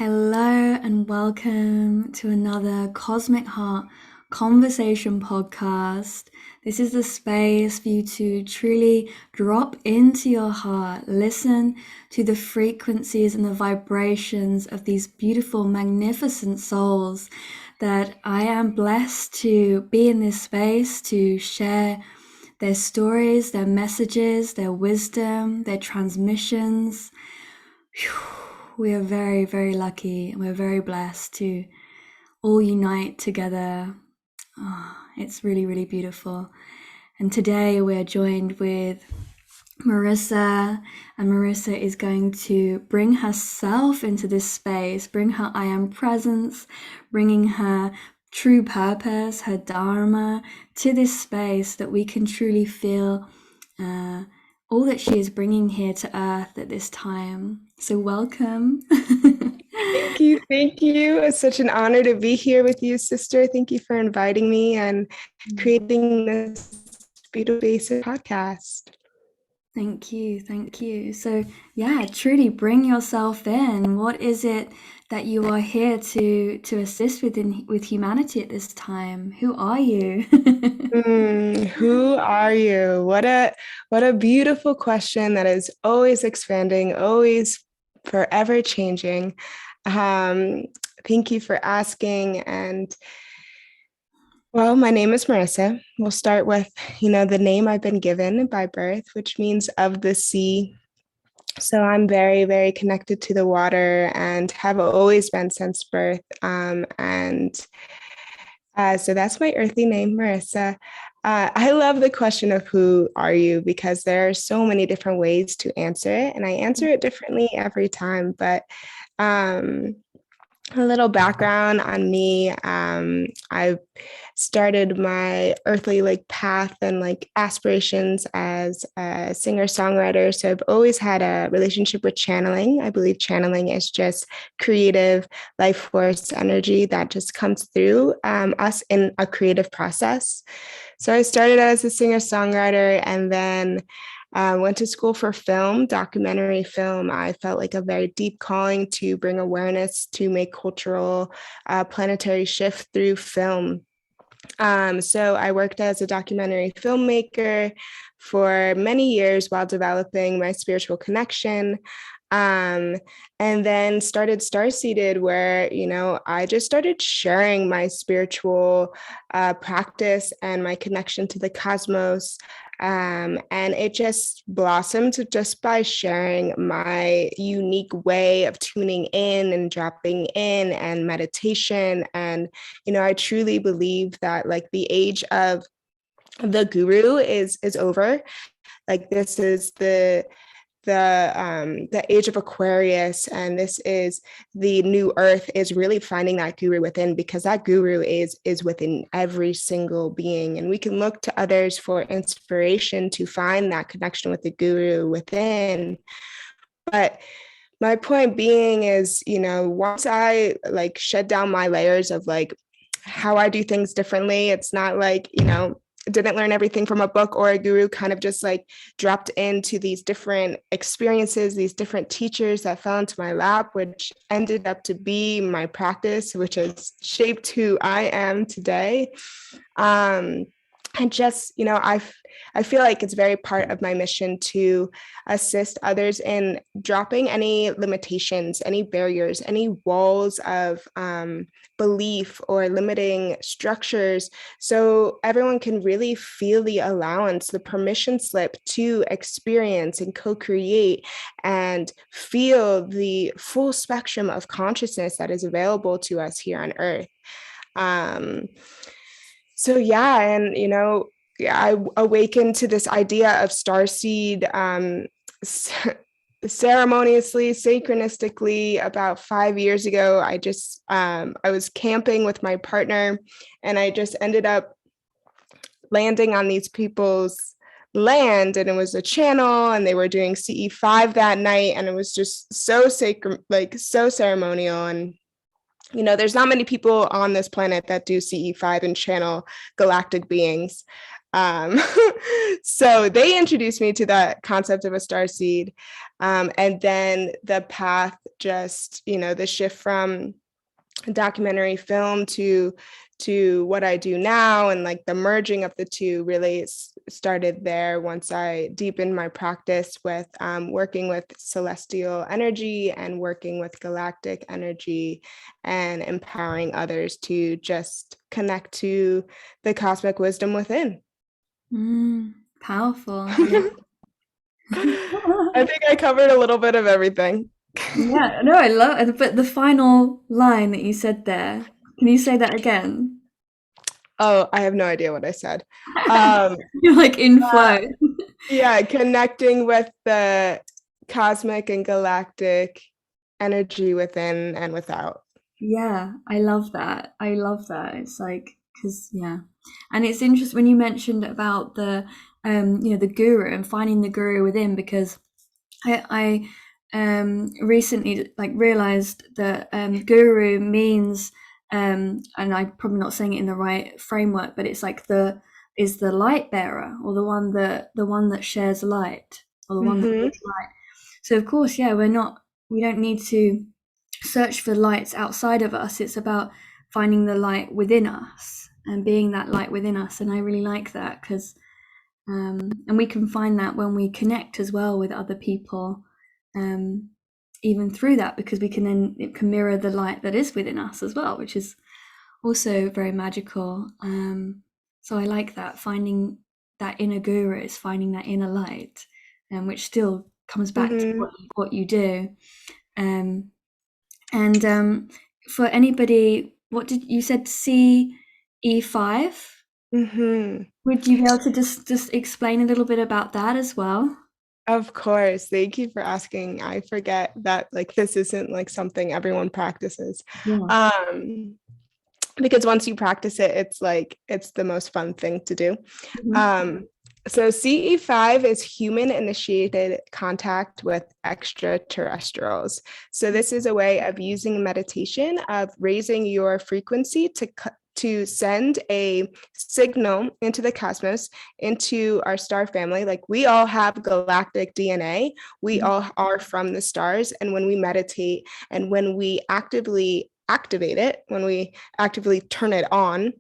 Hello and welcome to another Cosmic Heart Conversation podcast. This is the space for you to truly drop into your heart, listen to the frequencies and the vibrations of these beautiful, magnificent souls that I am blessed to be in this space to share their stories, their messages, their wisdom, their transmissions. We are very, very lucky and we're very blessed to all unite together. It's really, really beautiful. And today we're joined with Marissa, and Marissa is going to bring herself into this space, bring her I am presence, bringing her true purpose, her dharma to this space that we can truly feel all that she is bringing here to earth at this time. So welcome. Thank you. Thank you. It's such an honor to be here with you, sister. Thank you for inviting me and creating this beautiful basic podcast. Thank you. Thank you. So yeah, truly bring yourself in. What is it that you are here to assist with humanity at this time? Who are you? Who are you? What a beautiful question that is always expanding, always forever changing. Thank you for asking. And well, my name is Marissa. We'll start with, the name I've been given by birth, which means of the sea. So I'm very, very connected to the water and have always been since birth. So that's my earthly name, Marissa. I love the question of who are you, because there are so many different ways to answer it, and I answer it differently every time. But a little background on me. I started my earthly path and aspirations as a singer-songwriter. So I've always had a relationship with channeling. I believe channeling is just creative life force energy that just comes through us in a creative process. So I started as a singer-songwriter, and then went to school for film, documentary film. I felt like a very deep calling to bring awareness to make cultural planetary shift through film. So I worked as a documentary filmmaker for many years while developing my spiritual connection. And then started StarSeeded, where, I just started sharing my spiritual practice and my connection to the cosmos. And it just blossomed just by sharing my unique way of tuning in and dropping in and meditation. And, I truly believe that the age of the guru is over. This is the age of Aquarius, and this is the new earth is really finding that guru within, because that guru is within every single being, and we can look to others for inspiration to find that connection with the guru within. But my point being is, once I shed down my layers of how I do things differently, it's not didn't learn everything from a book or a guru, kind of just dropped into these different experiences, these different teachers that fell into my lap, which ended up to be my practice, which has shaped who I am today. And just, I feel like it's very part of my mission to assist others in dropping any limitations, any barriers, any walls of belief or limiting structures, so everyone can really feel the allowance, the permission slip to experience and co-create and feel the full spectrum of consciousness that is available to us here on Earth. So yeah, and I awakened to this idea of starseed ceremoniously, synchronistically about 5 years ago. I was camping with my partner, and I just ended up landing on these people's land, and it was a channel, and they were doing CE5 that night, and it was just so sacred, so ceremonial. And there's not many people on this planet that do CE5 and channel galactic beings. So they introduced me to that concept of a starseed. And then the path, just, the shift from documentary film to what I do now, and like the merging of the two really started there once I deepened my practice with working with celestial energy and working with galactic energy and empowering others to just connect to the cosmic wisdom within. Powerful. Yeah. I think I covered a little bit of everything. Yeah, no, I love it. But the final line that you said there, can you say that again? Oh, I have no idea what I said. Um, You're like in flow. yeah, connecting with the cosmic and galactic energy within and without. Yeah, I love that. I love that. It's like, because, yeah. And it's interesting when you mentioned about the, the guru and finding the guru within, because I recently like realized that guru means, and I'm probably not saying it in the right framework, but it's like is the light bearer, or the one that shares light, or the one that Mm-hmm. gives light. So of course, yeah, we don't need to search for lights outside of us. It's about finding the light within us and being that light within us. And I really like that, because and we can find that when we connect as well with other people, even through that, because it can mirror the light that is within us as well, which is also very magical. So I like that, finding that inner guru is finding that inner light, which still comes back to Mm-hmm. what you do. And for anybody, what did you said, CE5? Mm-hmm. Would you be able to just explain a little bit about that as well? Of course. Thank you for asking. I forget that like this isn't like something everyone practices. Yeah. Um, because once you practice it, it's the most fun thing to do. Mhm. Um, so CE5 is human initiated contact with extraterrestrials. So this is a way of using meditation, of raising your frequency to send a signal into the cosmos, into our star family. Like, we all have galactic DNA. We all are from the stars. And when we meditate and when we actively activate it, when we actively turn it on,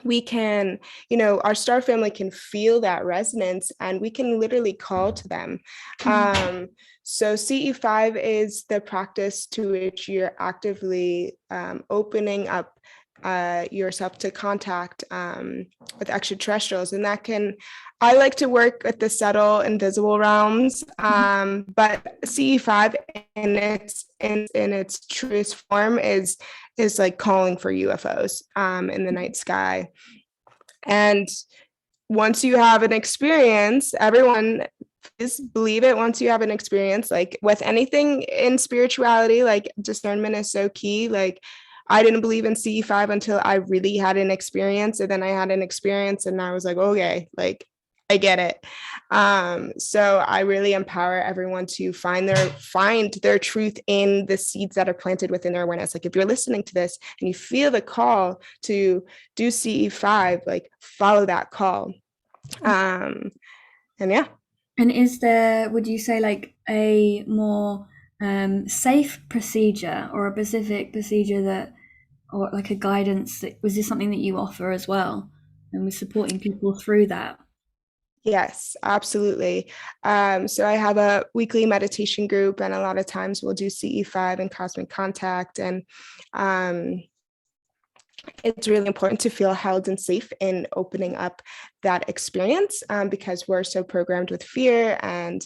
we can, our star family can feel that resonance, and we can literally call to them. So CE5 is the practice to which you're actively opening up yourself to contact with extraterrestrials. And I like to work with the subtle invisible realms, but CE5 in its truest form is like calling for UFOs in the night sky. And once you have an experience, everyone, please believe it, once you have an experience, like with anything in spirituality, like discernment is so key. Like, I didn't believe in CE5 until I really had an experience. And then I had an experience and I was like, okay, like, I get it. So I really empower everyone to find their truth in the seeds that are planted within their awareness. Like, if you're listening to this and you feel the call to do CE5, like, follow that call. And yeah. And would you say, like, a more safe procedure, or a specific procedure or like a guidance, was this something that you offer as well, and we're supporting people through that? Yes, absolutely. So I have a weekly meditation group, and a lot of times we'll do CE5 and cosmic contact. And it's really important to feel held and safe in opening up that experience, because we're so programmed with fear. And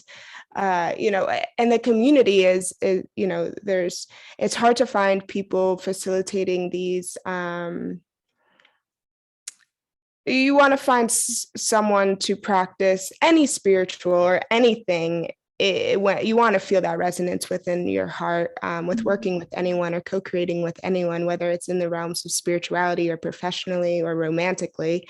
and the community is it's hard to find people facilitating these. You want to find someone to practice any spiritual or anything. When you want to feel that resonance within your heart, with working with anyone or co-creating with anyone, whether it's in the realms of spirituality or professionally or romantically.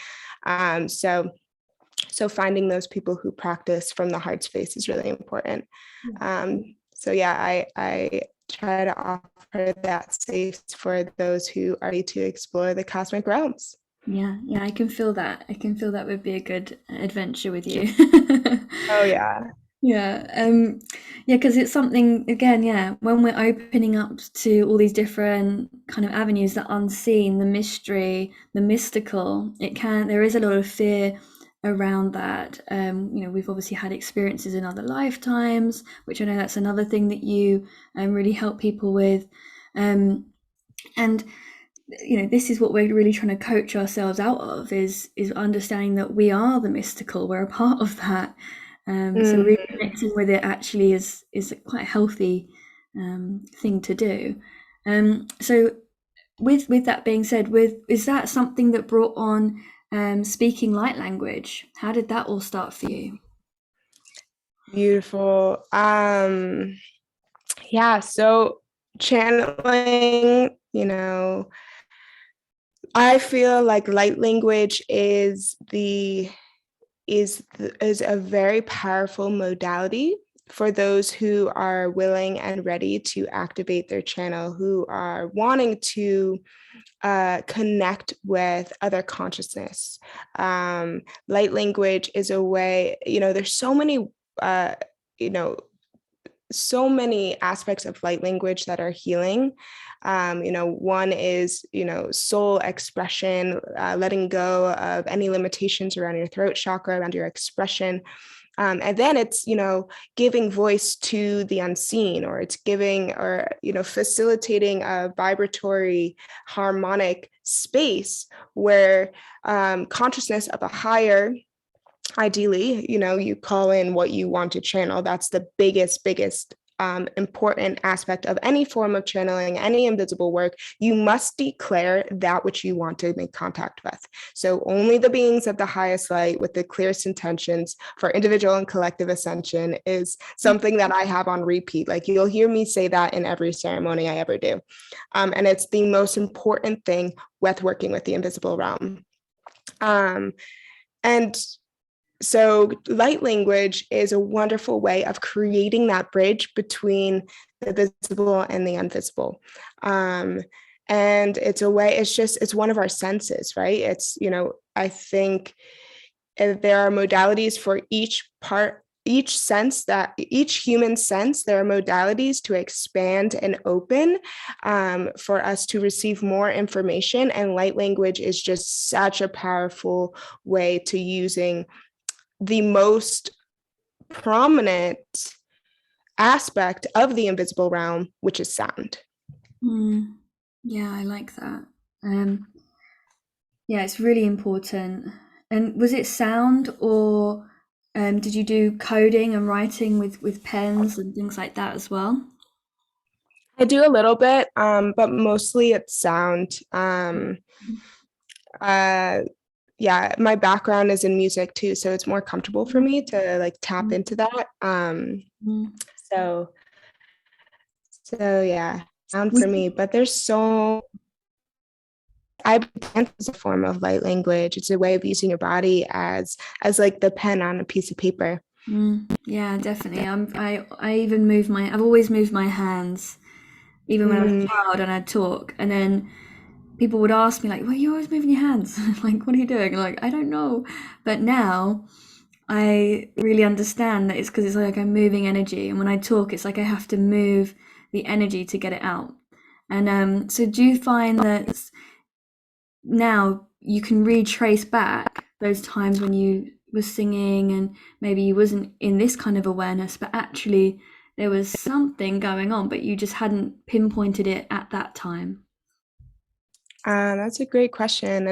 So finding those people who practice from the heart space is really important. So yeah, I try to offer that space for those who are ready to explore the cosmic realms. Yeah, I can feel that. I can feel that would be a good adventure with you. Oh yeah. Yeah, yeah, because it's something again, yeah, when we're opening up to all these different kind of avenues, the unseen, the mystery, the mystical, there is a lot of fear around that. We've obviously had experiences in other lifetimes, which I know that's another thing that you really help people with. And this is what we're really trying to coach ourselves out of is understanding that we are the mystical, we're a part of that. So Mhm. reconnecting with it actually is quite a healthy thing to do. So with that being said, is that something that brought on speaking light language? How did that all start for you? Beautiful. Yeah, so channeling, I feel like light language is a very powerful modality for those who are willing and ready to activate their channel, who are wanting to connect with other consciousness. Light language is a way, there's uh, you know, so many aspects of light language that are healing. One is, soul expression, letting go of any limitations around your throat chakra, around your expression. And then it's, giving voice to the unseen, or it's giving or, facilitating a vibratory, harmonic space where consciousness of a higher, ideally, you call in what you want to channel. That's the biggest important aspect of any form of channeling, any invisible work. You must declare that which you want to make contact with. So only the beings of the highest light with the clearest intentions for individual and collective ascension is something that I have on repeat. Like, you'll hear me say that in every ceremony I ever do. And it's the most important thing with working with the invisible realm. And so light language is a wonderful way of creating that bridge between the visible and the invisible. And it's one of our senses, right? I think there are modalities for each human sense. There are modalities to expand and open, for us to receive more information. And light language is just such a powerful way to using the most prominent aspect of the invisible realm, which is sound. Mm, yeah, I like that. Um, Yeah, it's really important. And was it sound or did you do coding and writing with pens and things like that as well? I do a little bit, but mostly it's sound. Uh, yeah, my background is in music too, so it's more comfortable for me to like tap into that. Mm. So so yeah, sound Was for me. But there's so I dance as a form of light language. It's a way of using your body as like the pen on a piece of paper. yeah, definitely. I even I've always moved my hands, even when I was a Mm, child and I'd talk, and then people would ask me like, "Well, you're always moving your hands. Like, what are you doing?" Like, I don't know. But now I really understand that it's because it's like I'm moving energy, and when I talk, it's like I have to move the energy to get it out. And so, do you find that now you can retrace back those times when you were singing and maybe you wasn't in this kind of awareness, but actually there was something going on, but you just hadn't pinpointed it at that time? that's a great question,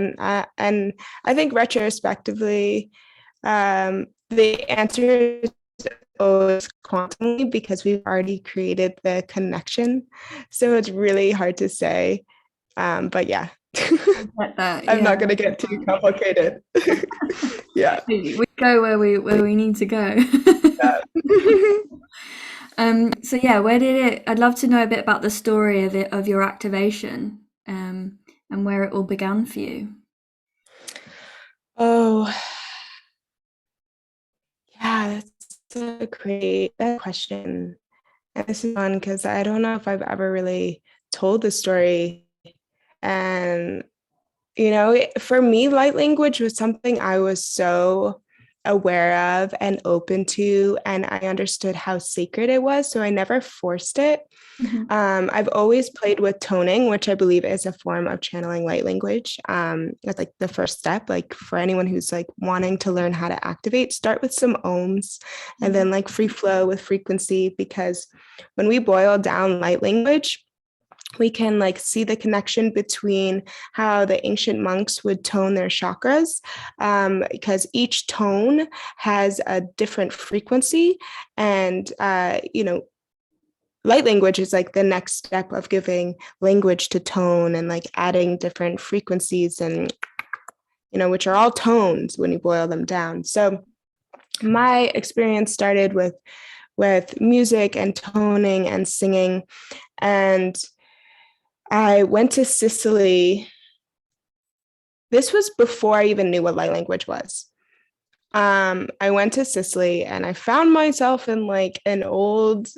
and I think retrospectively, the answer is always quantumly, because we've already created the connection. So it's really hard to say. But yeah, I get that. I'm Yeah, not going to get too complicated. Yeah. we go where we need to go. Yeah. So yeah, where did it? I'd love to know a bit about the story of your activation, and where it all began for you. Oh, yeah, that's a great question. And this is fun because I don't know if I've ever really told the story. And, for me, light language was something I was so aware of and open to, and I understood how sacred it was. So I never forced it. Mhm. I've always played with toning, which I believe is a form of channeling light language. That's like the first step. Like for anyone who's like wanting to learn how to activate, start with some ohms and then like free flow with frequency, because when we boil down light language, we can like see the connection between how the ancient monks would tone their chakras, because each tone has a different frequency. And light language is like the next step of giving language to tone and like adding different frequencies, and which are all tones when you boil them down. So my experience started with music and toning and singing, and I went to Sicily. This was before I even knew what light language was. I went to Sicily and I found myself in like an old,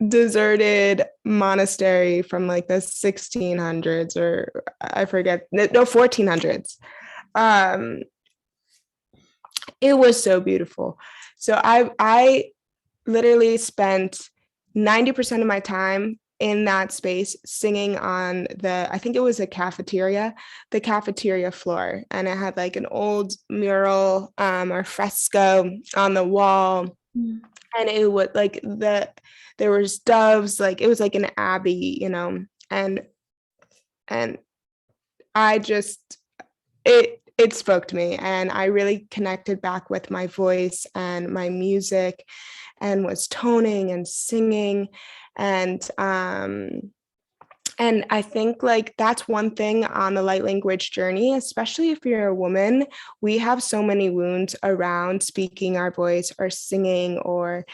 deserted monastery from like the 1600s, or I forget, no, 1400s. It was so beautiful. So I literally spent 90% of my time in that space singing on I think it was the cafeteria floor. And it had like an old mural or fresco on the wall. Mm. And it would like there was doves, like it was like an abbey, and I just, it spoke to me, and I really connected back with my voice and my music, and was toning and singing. And I think like that's one thing on the light language journey, especially if you're a woman. We have so many wounds around speaking our voice or singing or,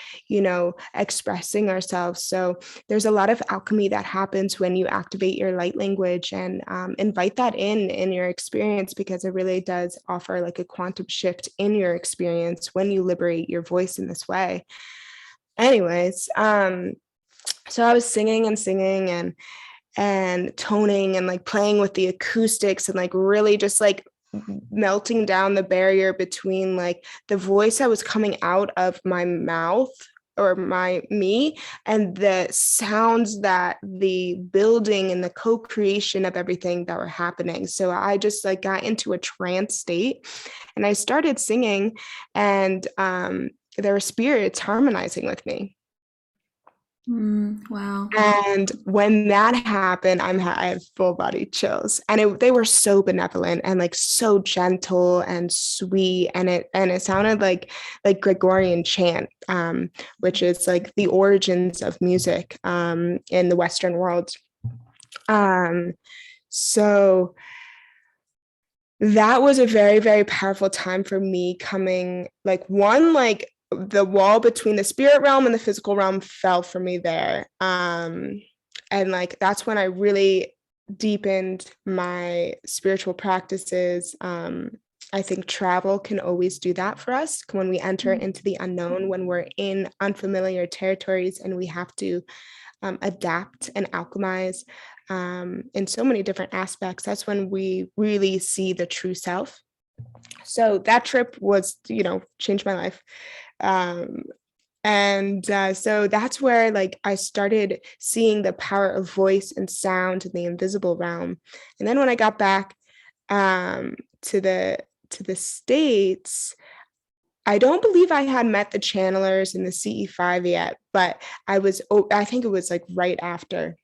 expressing ourselves. So there's a lot of alchemy that happens when you activate your light language, and invite that in your experience, because it really does offer like a quantum shift in your experience when you liberate your voice in this way. Anyways, so I was singing and toning and like playing with the acoustics and like really just like melting down the barrier between like the voice that was coming out of my mouth or me and the sounds that the building and the co-creation of everything that were happening. So I just like got into a trance state and I started singing, and there were spirits harmonizing with me. Wow. And when that happened, I have full body chills, and they were so benevolent and like so gentle and sweet, and it sounded like Gregorian chant, which is like the origins of music in the Western world. So that was a very, very powerful time for me, coming like the wall between the spirit realm and the physical realm fell for me there. And like that's when I really deepened my spiritual practices. I think travel can always do that for us when we enter into the unknown, when we're in unfamiliar territories and we have to adapt and alchemize in so many different aspects. That's when we really see the true self. So that trip was, changed my life. So that's where like I started seeing the power of voice and sound in the invisible realm. And then when I got back to the States, I don't believe I had met the channelers in the CE5 yet, but I think it was like right after.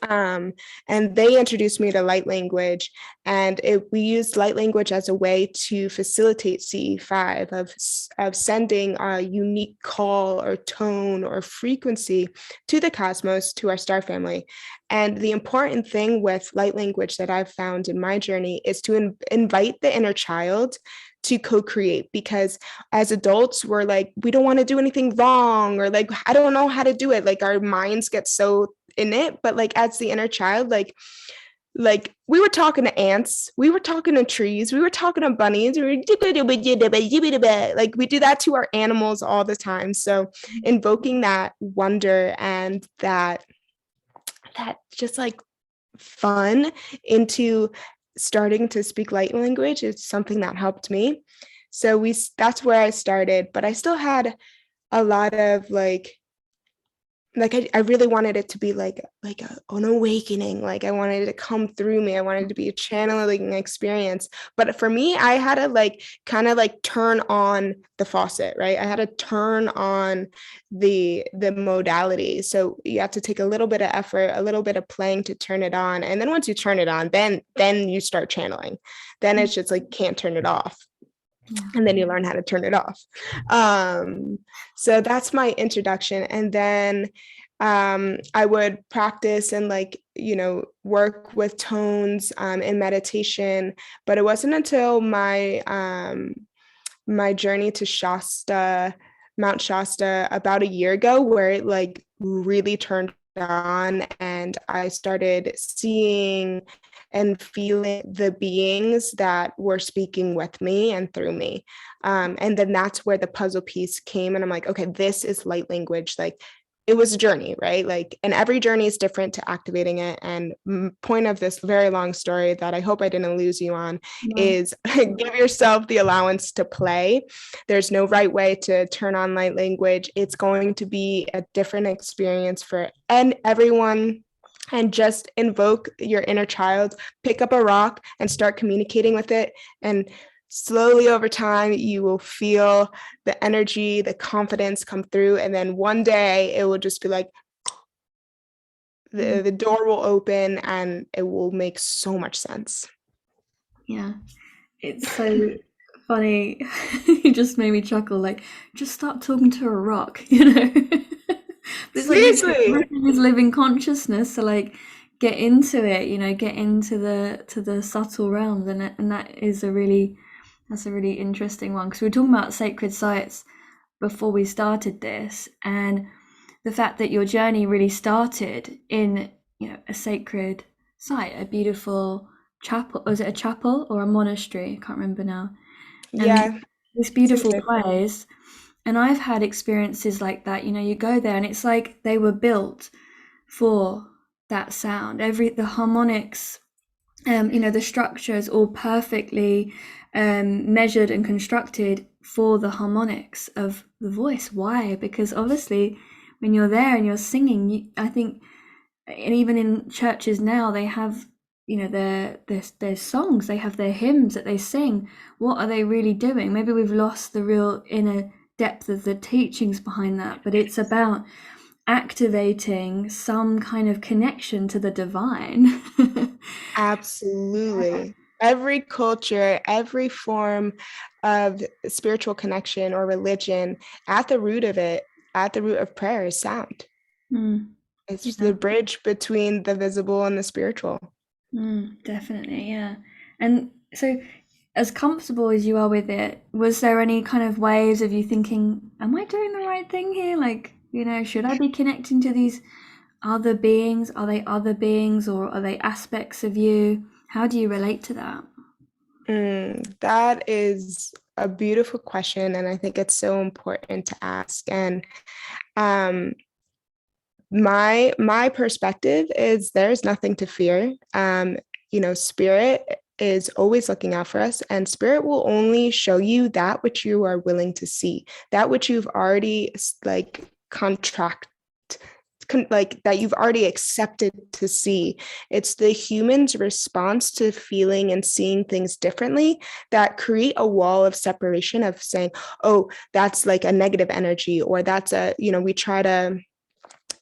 And they introduced me to light language, and we used light language as a way to facilitate CE5 of sending a unique call or tone or frequency to the cosmos, to our star family. And the important thing with light language that I've found in my journey is to invite the inner child to co-create, because as adults we're like, we don't want to do anything wrong, or like, I don't know how to do it, like our minds get so in it. But like as the inner child, like we were talking to ants, we were talking to trees, we were talking to bunnies, like we do that to our animals all the time. So invoking that wonder and that just like fun into starting to speak light language is something that helped me. So that's where I started, but I still had a lot of I really wanted it to be an awakening. Like I wanted it to come through me. I wanted it to be a channeling experience. But for me, I had to kind of turn on the faucet, right? I had to turn on the modality. So you have to take a little bit of effort, a little bit of playing to turn it on. And then once you turn it on, then you start channeling. Then it's just can't turn it off. And then you learn how to turn it off. So that's my introduction. And then I would practice and work with tones in meditation. But it wasn't until my journey to Shasta, Mount Shasta, about a year ago, where it really turned on, and I started seeing and feeling the beings that were speaking with me and through me. And then that's where the puzzle piece came. And I'm like, okay, this is light language. It was a journey, right? And every journey is different to activating it. And point of this very long story that I hope I didn't lose you on is give yourself the allowance to play. There's no right way to turn on light language. It's going to be a different experience for everyone. And just invoke your inner child, pick up a rock and start communicating with it. And slowly over time, you will feel the energy, the confidence come through. And then one day it will just be the door will open and it will make so much sense. Yeah, it's so funny. You just made me chuckle. Just start talking to a rock, It's Seriously. everything is living consciousness. So get into it, get into the subtle realms, and that's a really interesting one, because we were talking about sacred sites before we started this, and the fact that your journey really started in a sacred site, a beautiful chapel. Was it a chapel or a monastery? I can't remember now. Yeah. And this beautiful place. And I've had experiences like that. You go there and it's like they were built for that sound. The harmonics, the structure is all perfectly measured and constructed for the harmonics of the voice. Why? Because obviously when you're there and you're singing, I think, and even in churches now, they have their songs, they have their hymns that they sing. What are they really doing? Maybe we've lost the real inner depth of the teachings behind that, but it's about activating some kind of connection to the divine. Absolutely. Every culture, every form of spiritual connection or religion, at the root of prayer is sound. It's the bridge between the visible and the spiritual. Definitely, yeah. And so, as comfortable as you are with it, was there any kind of ways of you thinking, am I doing the right thing here? Should I be connecting to these other beings? Are they other beings, or are they aspects of you? How do you relate to that? That is a beautiful question, and I think it's so important to ask. And my perspective is there's nothing to fear. Spirit is always looking out for us, and spirit will only show you that which you are willing to see, that which you've already that you've already accepted to see. It's the human's response to feeling and seeing things differently that create a wall of separation, of saying, oh, that's a negative energy, or that's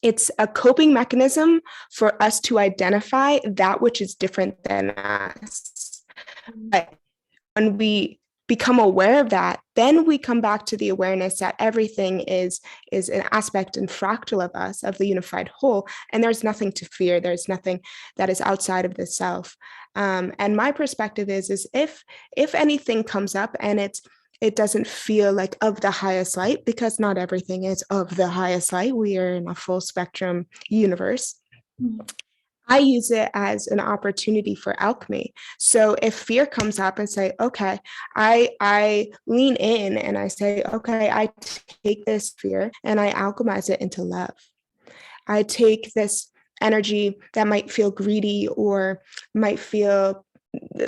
it's a coping mechanism for us to identify that which is different than us. But when we become aware of that, then we come back to the awareness that everything is an aspect and fractal of us, of the unified whole, and there's nothing to fear. There's nothing that is outside of the self. And my perspective is if anything comes up and it doesn't feel like of the highest light, because not everything is of the highest light. We are in a full spectrum universe. I use it as an opportunity for alchemy. So if fear comes up and say, okay, I lean in and I say, okay, I take this fear and I alchemize it into love. I take this energy that might feel greedy or might feel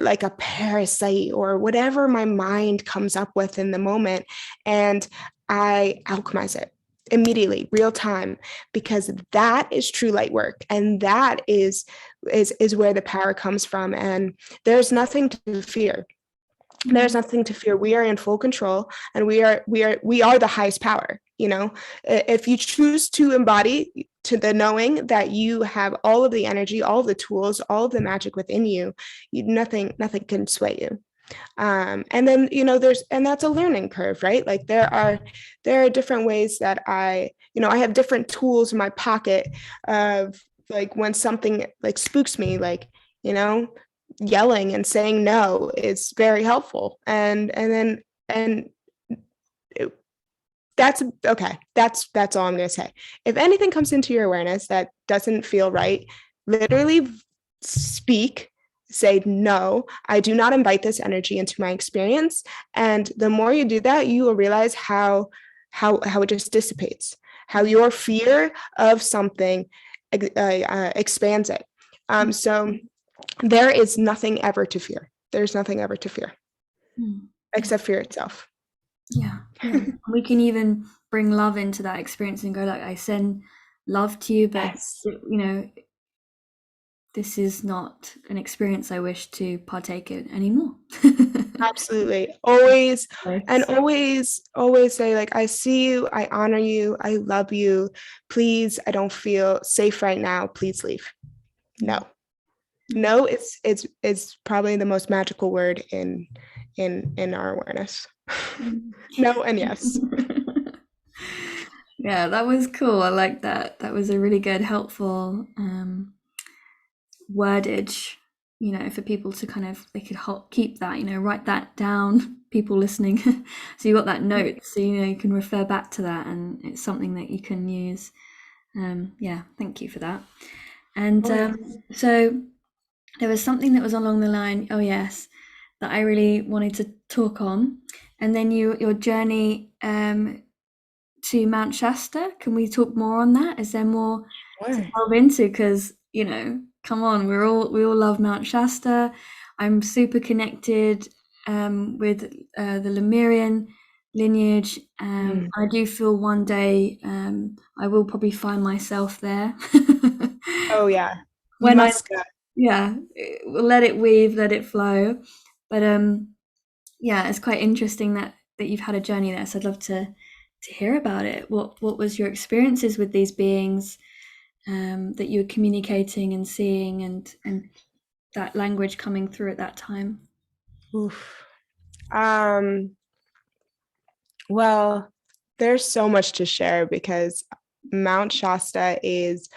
like a parasite or whatever my mind comes up with in the moment, and I alchemize it immediately, real time, because that is true light work, and that is where the power comes from. And there's nothing to fear. There's nothing to fear. We are in full control, and we are the highest power. If you choose to embody to the knowing that you have all of the energy, all of the tools, all of the magic within you, nothing can sway you. And then that's a learning curve, right? Like there are different ways that I have different tools in my pocket of, like, when something like spooks me, like, yelling and saying no is very helpful. And it, that's okay. That's all I'm going to say. If anything comes into your awareness that doesn't feel right, literally speak, say, no, I do not invite this energy into my experience. And the more you do that, you will realize how it just dissipates, how your fear of something expands it. So there is nothing ever to fear. There's nothing ever to fear, except fear itself. Yeah. We can even bring love into that experience and go, like, I send love to you, but Yes. this is not an experience I wish to partake in anymore. Absolutely. Always. And always say, like, I see you, I honor you, I love you. Please, I don't feel safe right now. Please leave. No. No, it's probably the most magical word in our awareness. No and yes. Yeah, that was cool. I like that. That was a really good, helpful wordage, for people to kind of, they could keep that, write that down, people listening. So you got that note, so you can refer back to that, and it's something that you can use. Yeah, thank you for that. And so there was something that was along the line, oh yes, that I really wanted to talk on. And then your journey to Mount Shasta. Can we talk more on that? Is there more to delve into? Because, come on, we all love Mount Shasta. I'm super connected with the Lemurian lineage. I do feel one day I will probably find myself there. Oh yeah, when must go. Yeah, let it weave, let it flow. But yeah, it's quite interesting that you've had a journey there. So I'd love to hear about it. What was your experiences with these beings that you were communicating and seeing, and that language coming through at that time? Oof. Well, there's so much to share, because Mount Shasta is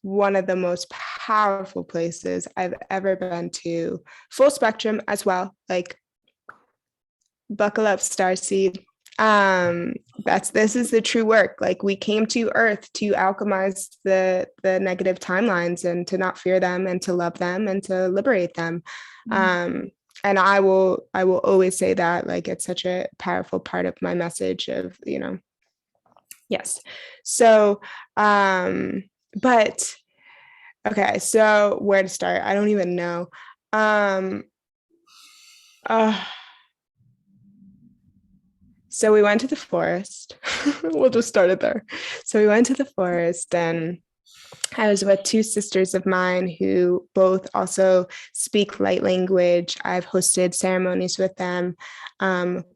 one of the most powerful places I've ever been to. Full spectrum as well. Like, buckle up, starseed. This is the true work. Like, we came to Earth to alchemize the negative timelines, and to not fear them, and to love them, and to liberate them. And I will always say that, like, it's such a powerful part of my message of, yes. So, but okay, so where to start? I don't even know. So we went to the forest. We'll just start it there. So we went to the forest, and I was with two sisters of mine who both also speak light language. I've hosted ceremonies with them.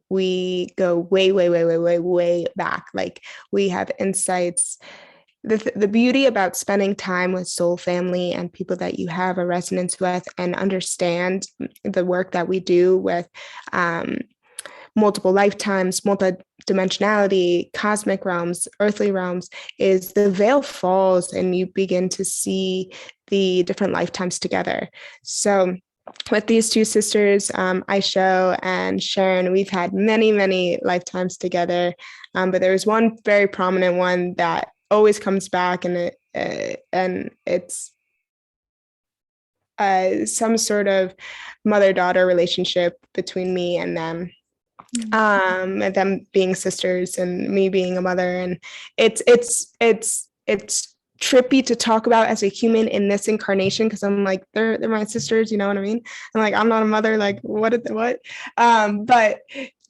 We go way, way, way, way, way, way back. Like, we have insights. The beauty about spending time with soul family and people that you have a resonance with and understand the work that we do with multiple lifetimes, multidimensionality, cosmic realms, earthly realms, is the veil falls and you begin to see the different lifetimes together. So with these two sisters, Aisha and Sharon, we've had many, many lifetimes together. But there was one very prominent one that always comes back, and it's some sort of mother-daughter relationship between me and them. And them being sisters and me being a mother, and it's trippy to talk about as a human in this incarnation, because I'm like, they're my sisters, you know what I mean? I'm like, I'm not a mother, like what?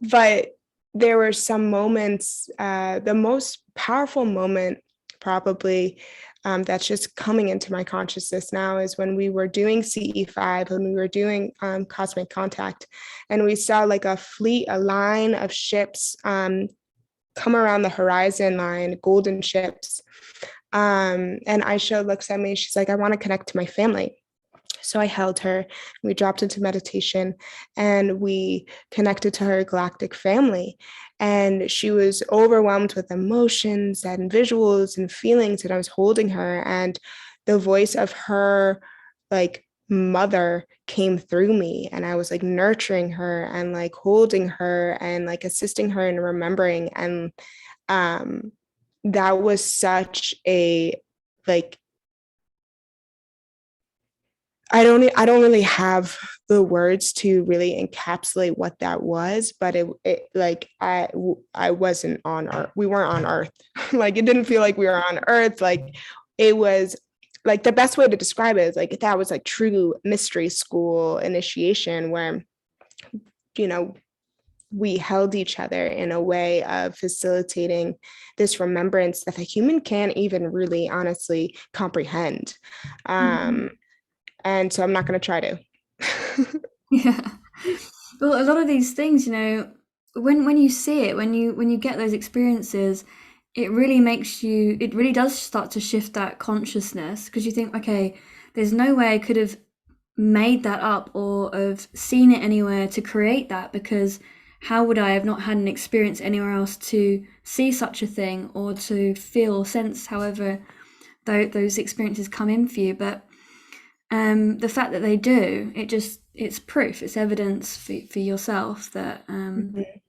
But there were some moments, the most powerful moment probably, that's just coming into my consciousness now, is when we were doing CE5, when we were doing cosmic contact, and we saw like a line of ships come around the horizon line, golden ships. And Aisha looks at me, she's like, I want to connect to my family. So I held her, we dropped into meditation, and we connected to her galactic family. And she was overwhelmed with emotions and visuals and feelings, and I was holding her, and the voice of her like mother came through me, and I was like nurturing her and like holding her and like assisting her in remembering. And um that was such a like I don't really have the words to really encapsulate what that was, but it like I wasn't on earth. We weren't on earth. Like it didn't feel like we were on earth. Like it was like the best way to describe it is like that was like true mystery school initiation, where you know we held each other in a way of facilitating this remembrance that the human can't even really honestly comprehend. Mhm. Um, and so I'm not going to try to. Yeah. Well, a lot of these things, when you see it, when you get those experiences, it really does start to shift that consciousness, because you think, okay, there's no way I could have made that up or have seen it anywhere to create that, because how would I have not had an experience anywhere else to see such a thing or to feel or sense however those experiences come in for you. But the fact that they do, it's proof, it's evidence for yourself that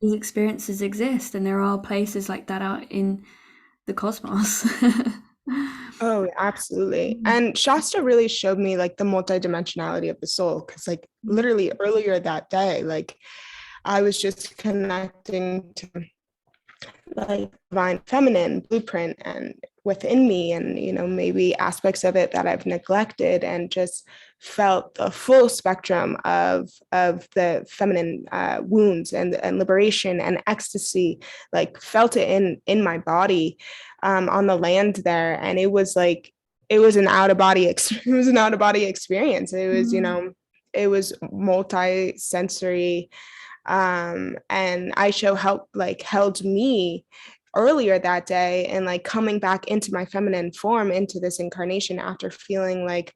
these experiences exist, and there are places like that out in the cosmos. Oh, absolutely. And Shasta really showed me like the multidimensionality of the soul. Cause like literally earlier that day, like I was just connecting to like divine feminine blueprint and within me, and maybe aspects of it that I've neglected, and just felt the full spectrum of the feminine wounds and liberation and ecstasy, like felt it in my body, on the land there. And it was like it was an out of body it was an out of body experience. It was it was multi-sensory, and Aisha held me earlier that day, and like coming back into my feminine form into this incarnation after feeling like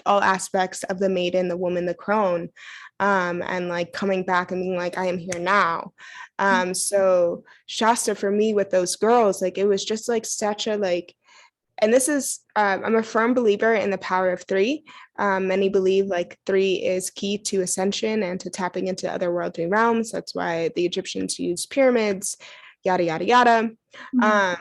all aspects of the maiden, the woman, the crone, and like coming back and being like, I am here now. So Shasta for me with those girls, like it was just like such a like, and this is I'm a firm believer in the power of three. Many believe like three is key to ascension and to tapping into otherworldly realms. That's why the Egyptians used pyramids, yada yada yada. um,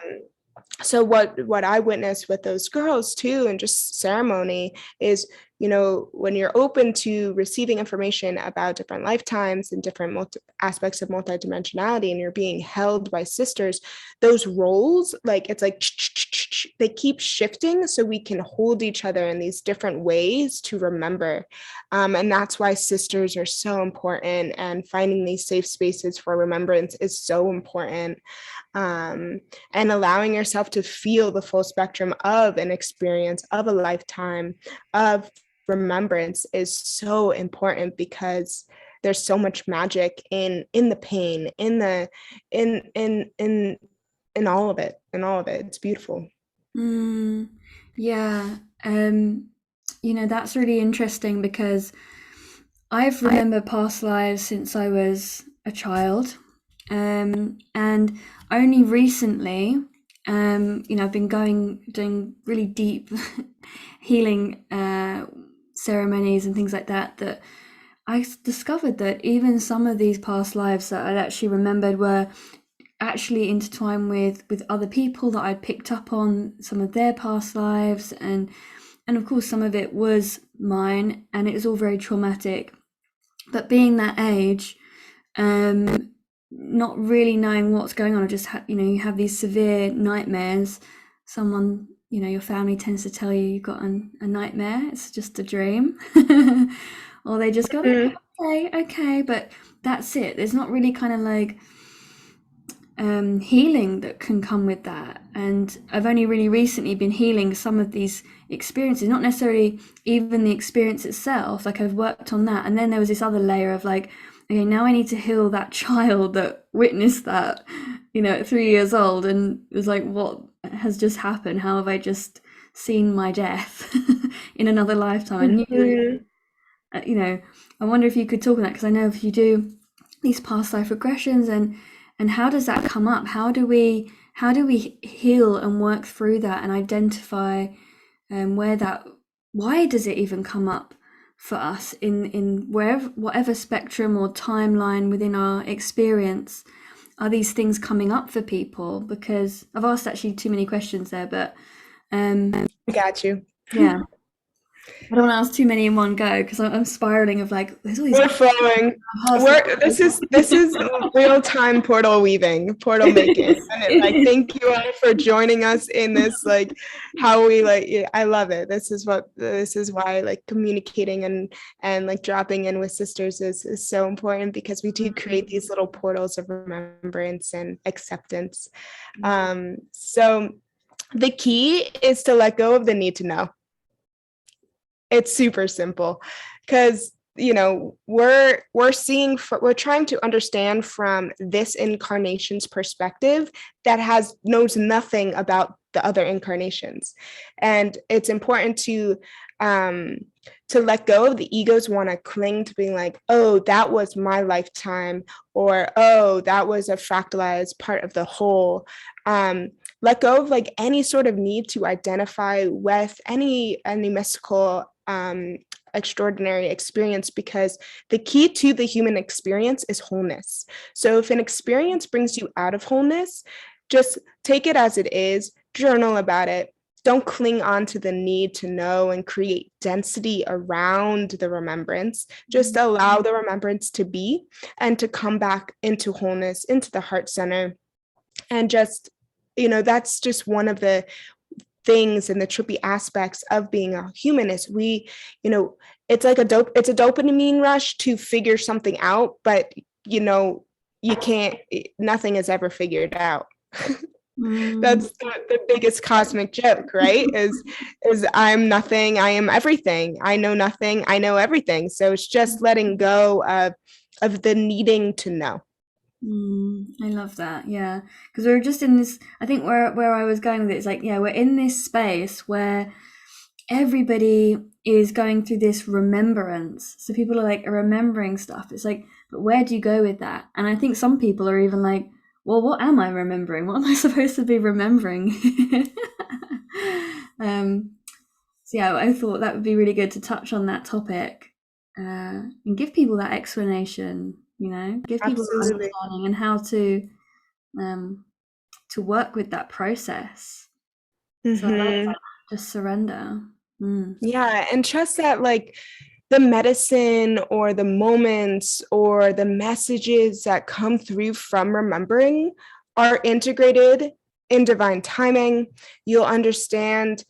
so what I witnessed with those girls too, and just ceremony, is when you're open to receiving information about different lifetimes and different aspects of multidimensionality, and you're being held by sisters, those roles, like it's like they keep shifting, so we can hold each other in these different ways to remember. And that's why sisters are so important, and finding these safe spaces for remembrance is so important. And allowing yourself to feel the full spectrum of an experience, of a lifetime, of remembrance is so important, because there's so much magic in the pain, in all of it, it's beautiful. Yeah. That's really interesting, because I've remembered past lives since I was a child. And only recently, I've been doing really deep healing ceremonies and things like that, that I discovered that even some of these past lives that I'd actually remembered were actually intertwined with other people that I'd picked up on some of their past lives, and of course some of it was mine, and it was all very traumatic. But being that age, not really knowing what's going on, I just you have these severe nightmares. Someone you know, your family tends to tell you you've got a nightmare, it's just a dream. Or they just go, Mhm. okay, okay, but that's it. There's not really kind of like healing that can come with that. And I've only really recently been healing some of these experiences, not necessarily even the experience itself. Like I've worked on that. And then there was this other layer of like, okay, now I need to heal that child that witnessed that, you know, at 3 years old. And it was like, what has just happened? How have I just seen my death in another lifetime? I knew that, Mhm. you know, I wonder if you could talk on that, because I know if you do these past life regressions, and how does that come up? How do we heal and work through that and identify where that, why does it even come up for us in wherever, whatever spectrum or timeline within our experience, are these things coming up for people? Because I've asked actually too many questions there, but Got you. yeah, I don't want to ask too many in one go because I'm spiraling of like, there's all these We're questions flowing. past This is real time portal weaving, portal making. life. And it, like, thank you all for joining us in this, like, how we like, yeah, I love it. This is why like communicating and like dropping in with sisters is so important, because we do create these little portals of remembrance and acceptance. So the key is to let go of the need to know. It's super simple, because we're trying to understand from this incarnation's perspective that knows nothing about the other incarnations. And it's important to let go of the egos want to cling to being like, oh, that was my lifetime, or oh, that was a fractalized part of the whole. Let go of like any sort of need to identify with any mystical extraordinary experience, because the key to the human experience is wholeness. So if an experience brings you out of wholeness, just take it as it is, journal about it. Don't cling on to the need to know and create density around the remembrance. Just allow the remembrance to be and to come back into wholeness, into the heart center. And just, that's just one of the things and the trippy aspects of being a human is it's like it's a dopamine rush to figure something out, but you can't, nothing is ever figured out. That's the biggest cosmic joke, right? Is I'm nothing, I am everything. I know nothing, I know everything. So it's just letting go of the needing to know. I love that. Yeah, because we're just in this. I think where I was going with it is like, yeah, we're in this space where everybody is going through this remembrance. So people are like remembering stuff. It's like, but where do you go with that? And I think some people are even like, well, what am I remembering? What am I supposed to be remembering? So yeah, I thought that would be really good to touch on that topic and give people that explanation. You know, give people that Absolutely. understanding and how um, to work with that process. So I love Hmm. that. Just surrender. Mm. Yeah, and trust that like the medicine or the moments or the messages that come through from remembering are integrated in divine timing. You'll understand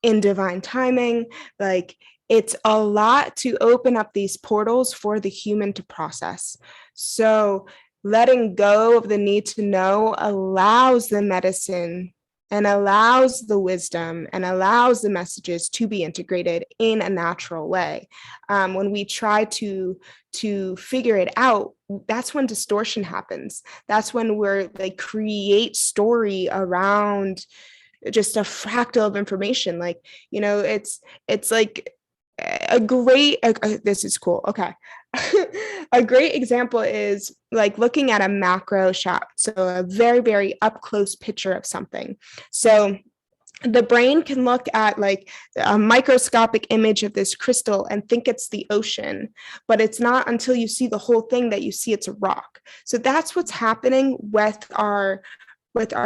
in divine timing. Like, it's a lot to open up these portals for the human to process. So letting go of the need to know allows the medicine and allows the wisdom and allows the messages to be integrated in a natural way. When we try to figure it out, that's when distortion happens. That's when we're like create story around just a fractal of information. Like, it's like a great this is cool. Okay. A great example is like looking at a macro shot, so a very, very up close picture of something. So the brain can look at like a microscopic image of this crystal and think it's the ocean, but it's not until you see the whole thing that you see it's a rock. So that's what's happening with our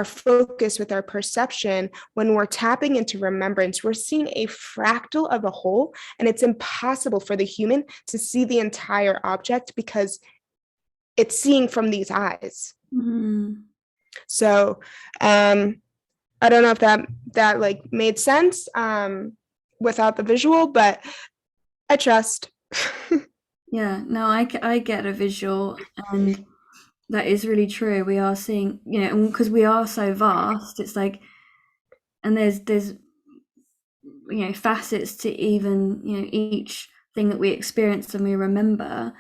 focus, with our perception. When we're tapping into remembrance, we're seeing a fractal of a whole, and it's impossible for the human to see the entire object because it's seeing from these eyes. Mm. So I don't know if that like made sense without the visual, but I trust. Yeah, no, I get a visual, and that is really true. We are seeing, because we are so vast, it's like, and there's facets to even each thing that we experience and we remember.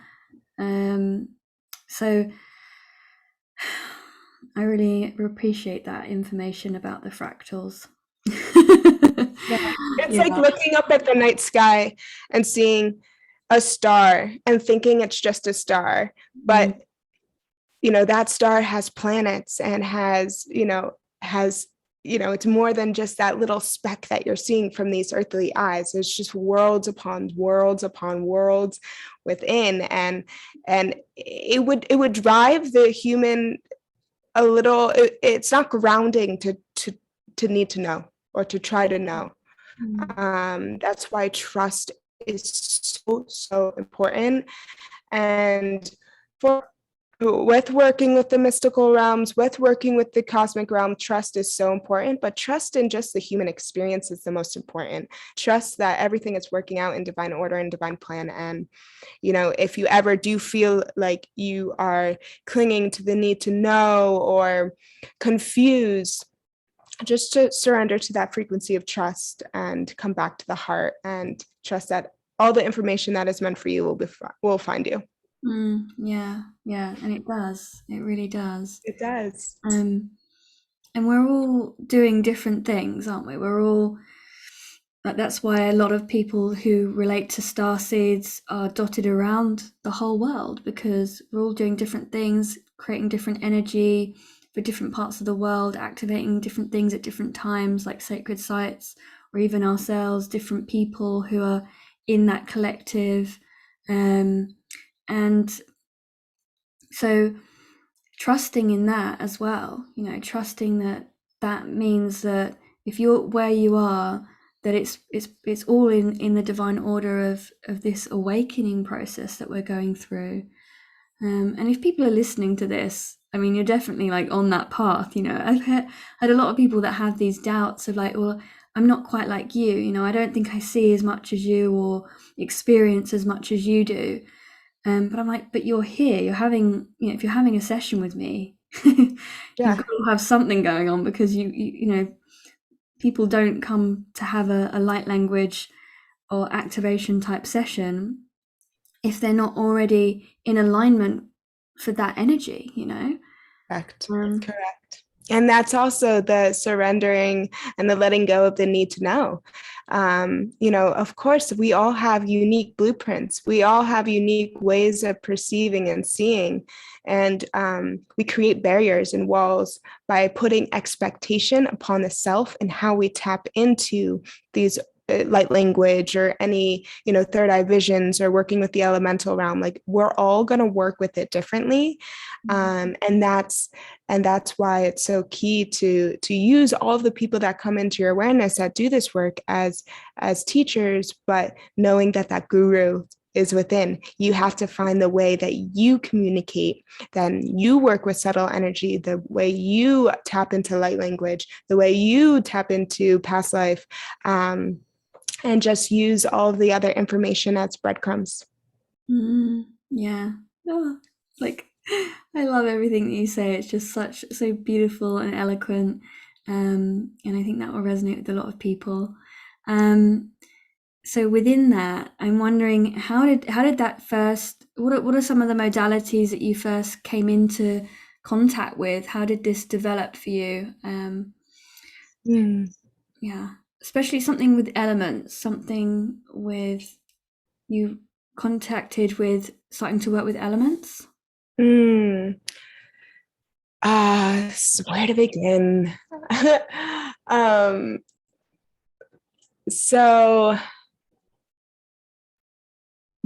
So I really appreciate that information about the fractals. Yeah. It's Yeah. like looking up at the night sky and seeing a star and thinking it's just a star, but that star has planets and has it's more than just that little speck that you're seeing from these earthly eyes. It's just worlds upon worlds upon worlds within, and it would drive the human a little. It's not grounding to need to know or to try to know. That's why trust is so important. And with working with the mystical realms, with working with the cosmic realm, trust is so important. But trust in just the human experience is the most important. Trust that everything is working out in divine order and divine plan. And if you ever do feel like you are clinging to the need to know or confused, just to surrender to that frequency of trust and come back to the heart and trust that all the information that is meant for you will find you. Yeah, and it does. It really does. It does. And we're all doing different things, aren't we? We're all that's why a lot of people who relate to starseeds are dotted around the whole world, because we're all doing different things, creating different energy for different parts of the world, activating different things at different times, like sacred sites, or even ourselves, different people who are in that collective. And so trusting in that as well, trusting that means that if you're where you are, that it's all in the divine order of this awakening process that we're going through. And if people are listening to this, I mean, you're definitely like on that path. I've had a lot of people that have these doubts of like, well, I'm not quite like you. I don't think I see as much as you or experience as much as you do. But I'm like, but you're here. You're having, if you're having a session with me, you've got to have something going on, because people don't come to have a light language or activation type session if they're not already in alignment for that energy. Correct. Correct. And that's also the surrendering and the letting go of the need to know. Of course, we all have unique blueprints. We all have unique ways of perceiving and seeing. And we create barriers and walls by putting expectation upon the self and how we tap into these light language or any third eye visions or working with the elemental realm. Like, we're all going to work with it differently, and that's why it's so key to use all of the people that come into your awareness that do this work as teachers, but knowing that guru is within. You have to find the way that you communicate, then you work with subtle energy, the way you tap into light language, the way you tap into past life, and just use all of the other information as breadcrumbs. Yeah. Oh, like, I love everything that you say. It's just so beautiful and eloquent. And I think that will resonate with a lot of people. So within that, I'm wondering, how did that first, what are some of the modalities that you first came into contact with? How did this develop for you? Yeah, especially something with elements, something with you contacted with starting to work with elements. Where to begin? So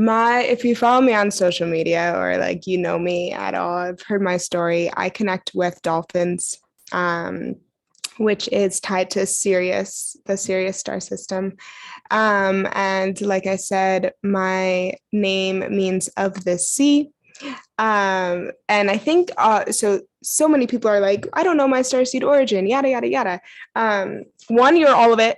if you follow me on social media or like me at all, I've heard my story. I connect with dolphins, which is tied to Sirius, the Sirius star system. And like I said, my name means of the sea. And I think so so many people are like, I don't know my starseed origin, yada, yada, yada. One, you're all of it.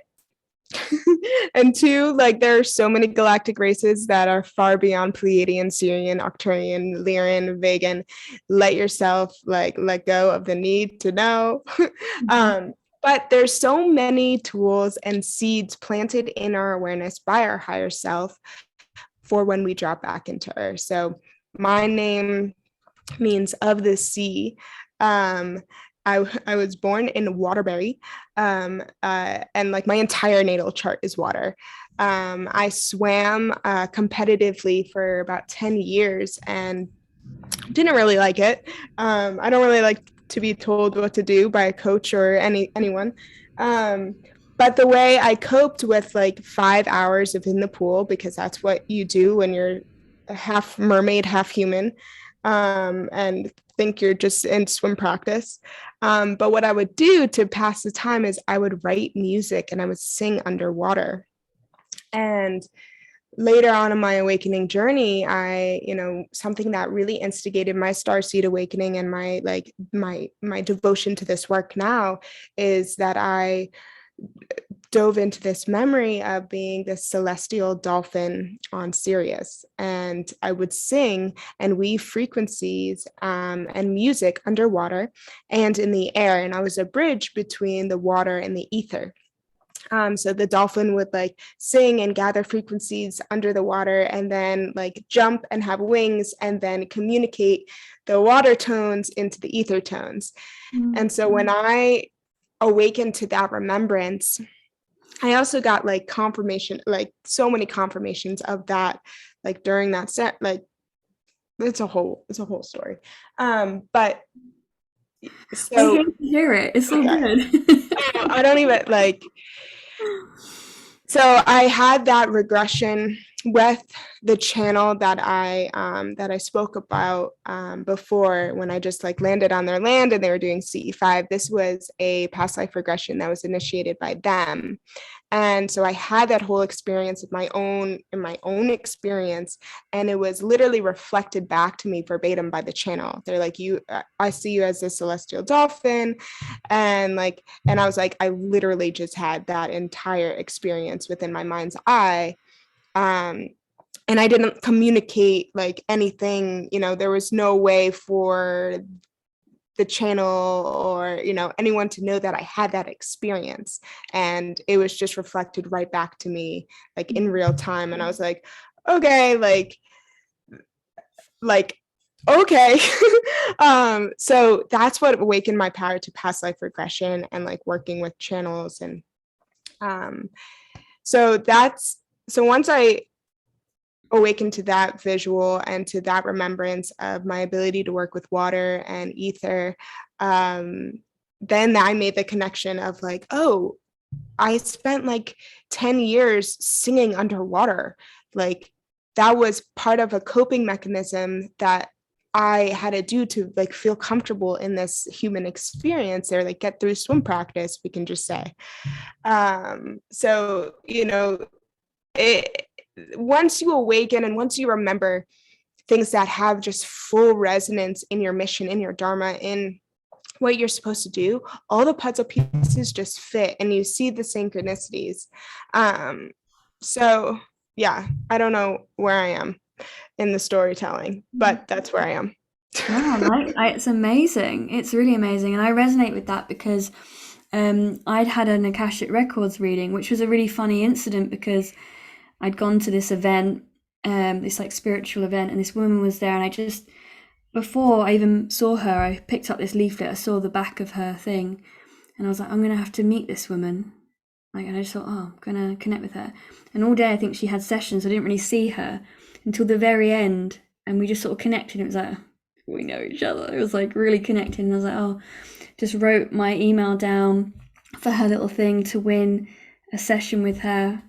And two, like there are so many galactic races that are far beyond Pleiadian, Sirian, Arcturian, Lyran, Vegan. Let yourself like let go of the need to know. But there's so many tools and seeds planted in our awareness by our higher self for when we drop back into Earth. So my name means of the sea. I was born in Waterbury, and like my entire natal chart is water. I swam competitively for about 10 years and didn't really like it. I don't really like to be told what to do by a coach or anyone. But the way I coped with like 5 hours of in the pool, because that's what you do when you're half mermaid, half human, and think you're just in swim practice. But what I would do to pass the time is I would write music and I would sing underwater. And later on in my awakening journey, something that really instigated my starseed awakening and my devotion to this work now is that I dove into this memory of being this celestial dolphin on Sirius. And I would sing and weave frequencies and music underwater and in the air. And I was a bridge between the water and the ether. So the dolphin would like sing and gather frequencies under the water and then like jump and have wings and then communicate the water tones into the ether tones. And so when I awakened to that remembrance, I also got like confirmation, like so many confirmations of that, like during that set, like it's a whole story. But so I hate to hear it. It's so good. I don't even like. So I had that regression with the channel that I spoke about before when I just like landed on their land and they were doing CE5. This was a past life regression that was initiated by them. And so I had that whole experience in my own experience, and it was literally reflected back to me verbatim by the channel. They're like, I see you as a celestial dolphin. And I was like, I literally just had that entire experience within my mind's eye. And I didn't communicate like anything, there was no way for the channel or anyone to know that I had that experience, and it was just reflected right back to me like in real time. And I was like, okay, like okay. So that's what awakened my power to past life regression and like working with channels. And so once I awakened to that visual and to that remembrance of my ability to work with water and ether, then I made the connection of like, oh, I spent like 10 years singing underwater. Like that was part of a coping mechanism that I had to do to like feel comfortable in this human experience or like get through swim practice, we can just say. So, once you awaken and once you remember things that have just full resonance in your mission, in your dharma, in what you're supposed to do, all the puzzle pieces just fit and you see the synchronicities. So yeah, I don't know where I am in the storytelling, but that's where I am. Wow, it's amazing. It's really amazing. And I resonate with that because I'd had an Akashic Records reading, which was a really funny incident because I'd gone to this event, this like spiritual event, and this woman was there. And before I even saw her, I picked up this leaflet. I saw the back of her thing, and I was like, I'm gonna have to meet this woman. Like, and I just thought, oh, I'm gonna connect with her. And all day, I think she had sessions. I didn't really see her until the very end, and we just sort of connected. It was like, we know each other. It was like really connected, and I was like, oh, just wrote my email down for her little thing to win a session with her.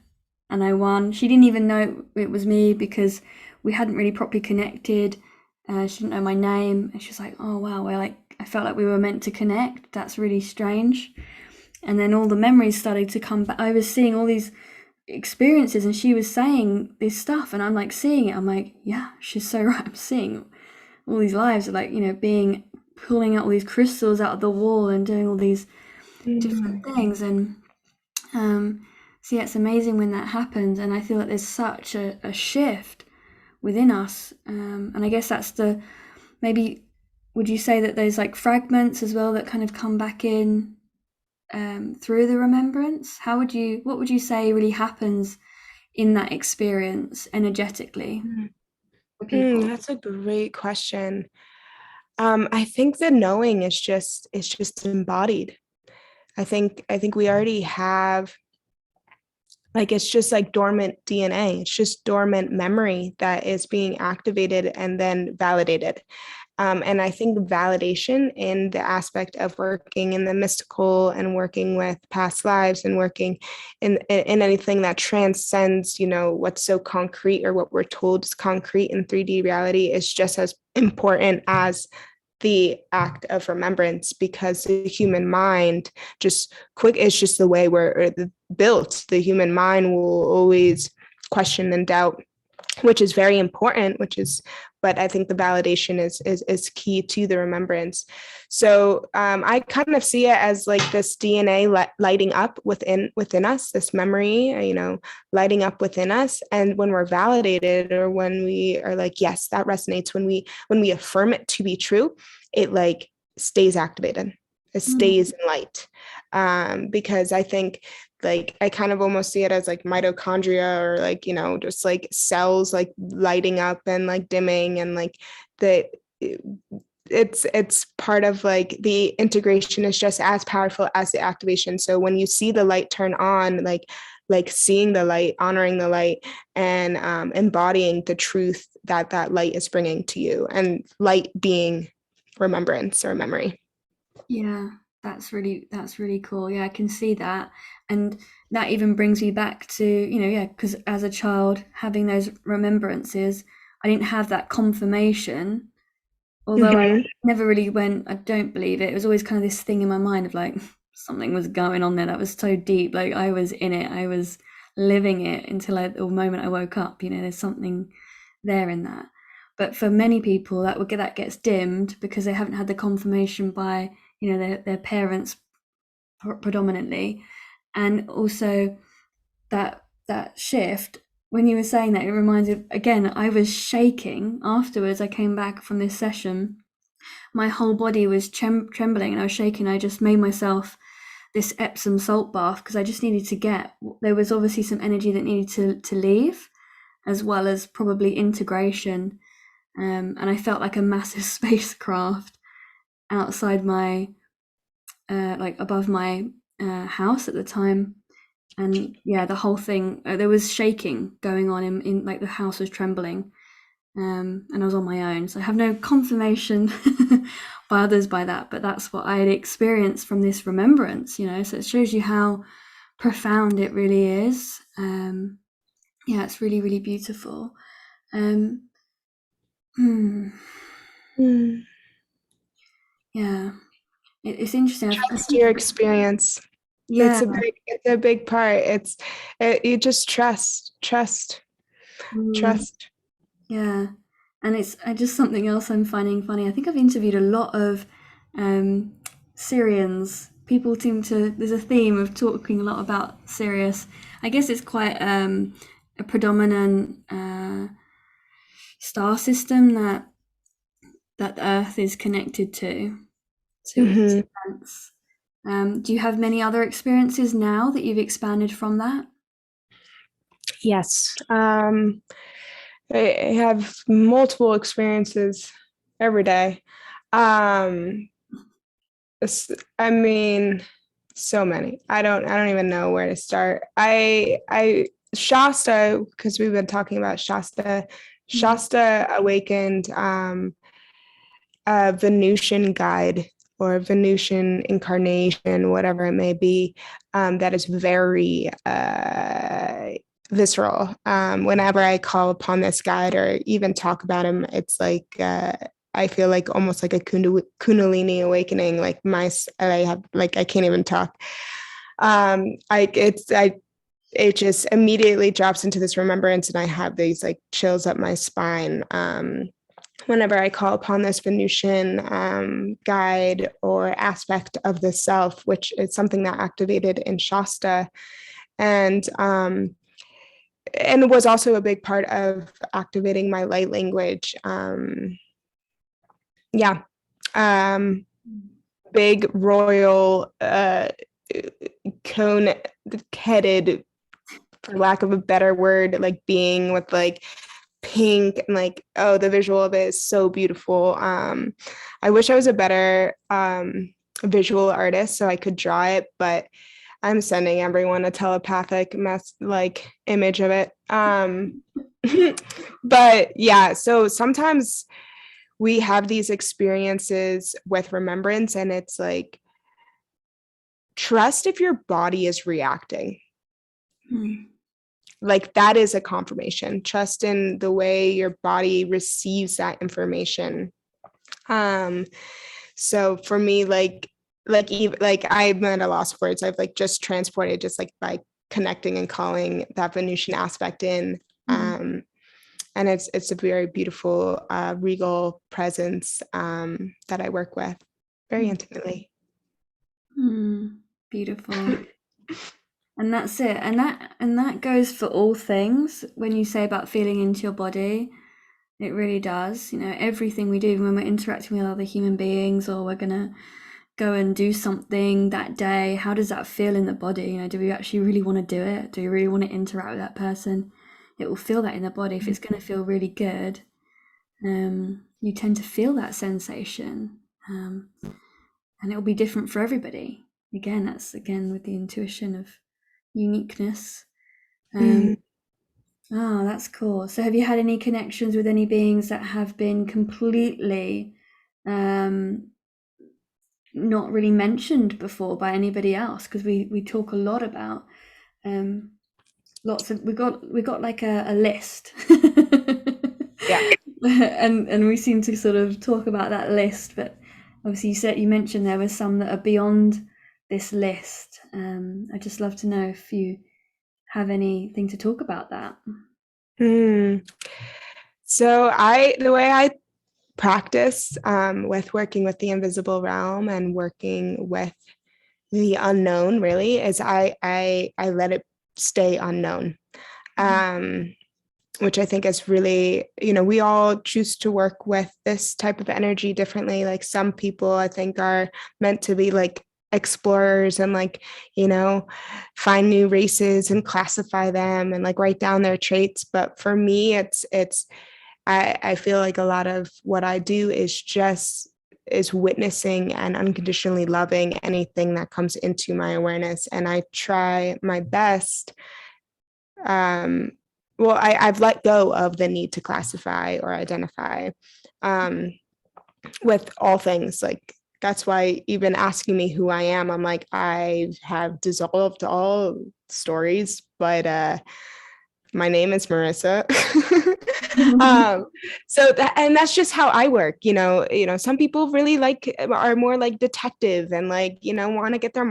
And I won. She didn't even know it was me because we hadn't really properly connected. She didn't know my name. And she was like, oh, wow. I felt like we were meant to connect. That's really strange. And then all the memories started to come back. I was seeing all these experiences and she was saying this stuff. And I'm like seeing it. I'm like, yeah, she's so right. I'm seeing all these lives of like, being pulling out all these crystals out of the wall and doing all these different Mm. things. And so yeah, it's amazing when that happens. And I feel like there's such a shift within us. And I guess that's maybe, would you say that there's like fragments as well that kind of come back in through the remembrance? What would you say really happens in that experience energetically for people? That's a great question. I think the knowing is just embodied. I think we already have, like, it's just like dormant DNA. It's just dormant memory that is being activated and then validated. And I think validation in the aspect of working in the mystical and working with past lives and working in anything that transcends, what's so concrete or what we're told is concrete in 3D reality is just as important as the act of remembrance, because the human mind it's just the way we're built. The human mind will always question and doubt, which is very important, but I think the validation is key to the remembrance. So I kind of see it as like this DNA lighting up within us, this memory, lighting up within us. And when we're validated, or when we are like, yes, that resonates, when we affirm it to be true, it like stays activated. It stays in light. Because I think, like, I kind of almost see it as like mitochondria, or like, just like cells like lighting up and like dimming, and like the it's part of like the integration is just as powerful as the activation. So when you see the light turn on, like seeing the light, honoring the light, and embodying the truth that light is bringing to you, and light being remembrance or memory. Yeah, that's really cool. Yeah, I can see that. And that even brings me back to, yeah, because as a child having those remembrances, I didn't have that confirmation. Although I Mm-hmm. never really went, I don't believe it. It was always kind of this thing in my mind of like something was going on there that was so deep. Like I was in it, I was living it until the moment I woke up. There's something there in that. But for many people, that gets dimmed because they haven't had the confirmation by their parents predominantly, and also that shift. When you were saying that, it reminded again. I was shaking afterwards. I came back from this session, my whole body was trembling and I was shaking. I just made myself this Epsom salt bath because I just needed to there was obviously some energy that needed to leave, as well as probably integration. And I felt like a massive spacecraft outside my, like above my house at the time. And yeah, the whole thing, there was shaking going on in like the house was trembling. And I was on my own, so I have no confirmation by others by that, but that's what I had experienced from this remembrance, so it shows you how profound it really is. Yeah, it's really, really beautiful. um, hmm, Mm. yeah, it's interesting. I Trust think, your experience. yeah, It's a big part. You just mm, trust. yeah, and it's just something else I'm finding funny. I think I've interviewed a lot of um, Syrians. People seem to. There's a theme of talking a lot about Sirius. I guess it's quite a predominant star system that the Earth is connected to its Hmm. sense. Do you have many other experiences now that you've expanded from that? Yes. I have multiple experiences every day. Um, I mean, so many. I don't even know where to start. I Shasta, because we've been talking about Shasta. Mm. Shasta awakened a Venusian guide, or a Venusian incarnation, whatever it may be, that is very visceral. Whenever I call upon this guide or even talk about him, it's like I feel like almost like a Kundalini awakening. Like I have, like, I can't even talk. It just immediately drops into this remembrance, and I have these like chills up my spine. whenever I call upon this Venusian guide or aspect of the self, which is something that activated in Shasta. And it was also a big part of activating my light language. Yeah. Big royal cone-headed, for lack of a better word, like being with like pink and like, oh, the visual of it is so beautiful. I wish I was a better visual artist so I could draw it, but I'm sending everyone a telepathic image of it. But yeah, so sometimes we have these experiences with remembrance, and it's like, trust if your body is reacting. Like, that is a confirmation. Trust in the way your body receives that information. So for me, even like I'm at a loss of words. I've like just transported just like by connecting and calling that Venusian aspect in. And it's a very beautiful regal presence that I work with very intimately. Beautiful. And that's it. And that goes for all things. When you say about feeling into your body, it really does. You know, everything we do when we're interacting with other human beings, or we're gonna go and do something that day, how does that feel in the body? You know, do we actually really want to do it? Do we really want to interact with that person? It will feel that in the body. If it's going to feel really good, you tend to feel that sensation, and it will be different for everybody. Again, that's with the intuition of uniqueness. Oh, that's cool. So have you had any connections with any beings that have been completely not really mentioned before by anybody else? Because we talk a lot about lots of we got like a list. Yeah. And we seem to sort of talk about that list, but obviously you mentioned there were some that are beyond this list. I'd just love to know if you have anything to talk about that. So the way I practice with working with the invisible realm and working with the unknown really is I let it stay unknown. Which I think is really, we all choose to work with this type of energy differently. Like, some people I think are meant to be like explorers and like, find new races and classify them and like write down their traits. But for me, I feel like a lot of what I do is witnessing and unconditionally loving anything that comes into my awareness. And I try my best. I've let go of the need to classify or identify with all things. Like, that's why even asking me who I am, I'm like, I have dissolved all stories, but my name is Marissa. And that's just how I work. Some people really are more like detective and like, want to get their